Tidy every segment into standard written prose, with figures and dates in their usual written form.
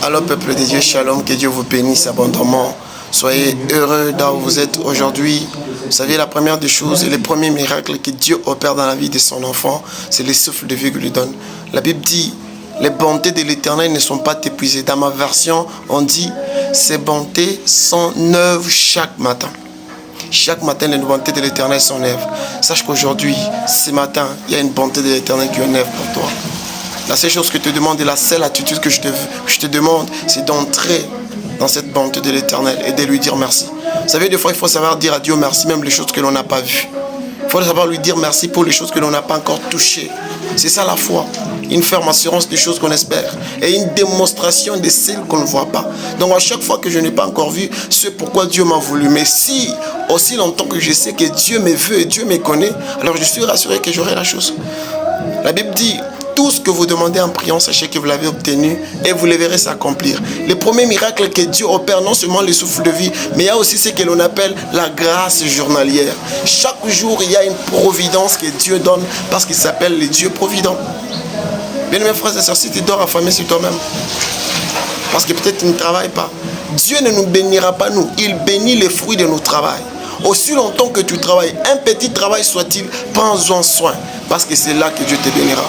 Alors, peuple de Dieu, shalom, que Dieu vous bénisse abondamment. Soyez heureux là où vous êtes aujourd'hui. Vous savez, la première des choses et le premier miracle que Dieu opère dans la vie de son enfant, c'est le souffle de vie qu'il lui donne. La Bible dit, les bontés de l'Éternel ne sont pas épuisées. Dans ma version, on dit, ces bontés sont neuves chaque matin. Chaque matin, les bontés de l'Éternel sont neuves. Sache qu'aujourd'hui, ce matin, il y a une bonté de l'Éternel qui est neuve pour toi. La seule chose que je te demande et la seule attitude que je te demande, c'est d'entrer dans cette bonté de l'Éternel et de lui dire merci. Vous savez, des fois, il faut savoir dire à Dieu merci, même les choses que l'on n'a pas vues. Il faut savoir lui dire merci pour les choses que l'on n'a pas encore touchées. C'est ça la foi. Une ferme assurance des choses qu'on espère et une démonstration de celles qu'on ne voit pas. Donc à chaque fois que je n'ai pas encore vu, c'est pourquoi Dieu m'a voulu. Mais si, aussi longtemps que je sais que Dieu me veut et Dieu me connaît, alors je suis rassuré que j'aurai la chose. La Bible dit, tout ce que vous demandez en priant, sachez que vous l'avez obtenu et vous le verrez s'accomplir. Le premier miracle que Dieu opère, non seulement le souffle de vie, mais il y a aussi ce que l'on appelle la grâce journalière. Chaque jour, il y a une providence que Dieu donne parce qu'il s'appelle le Dieu provident. Bien mes frères et sœurs, si tu dors affamé sur toi-même, parce que peut-être tu ne travailles pas, Dieu ne nous bénira pas nous, il bénit les fruits de nos travails. Aussi longtemps que tu travailles, un petit travail soit-il, prends-en soin, parce que c'est là que Dieu te bénira.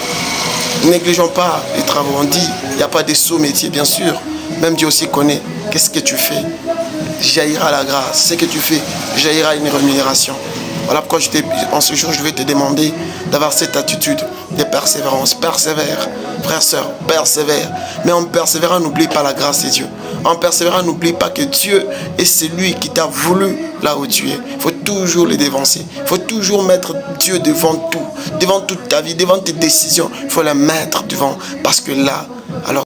Ne négligeons pas les travaux. On dit, il n'y a pas de sot métier, bien sûr. Même Dieu aussi connaît. Qu'est-ce que tu fais? Jaillira la grâce. Ce que tu fais, jaillira une rémunération. Voilà pourquoi en ce jour, je vais te demander d'avoir cette attitude de persévérance. Persévère, frère, sœur, persévère. Mais en persévérant, n'oublie pas la grâce de Dieu. En persévérant, n'oublie pas que Dieu est celui qui t'a voulu là où tu es. Il faut toujours le dévancer. Il faut toujours mettre Dieu devant tout. Devant toute ta vie, devant tes décisions. Il faut le mettre devant. Parce que là, alors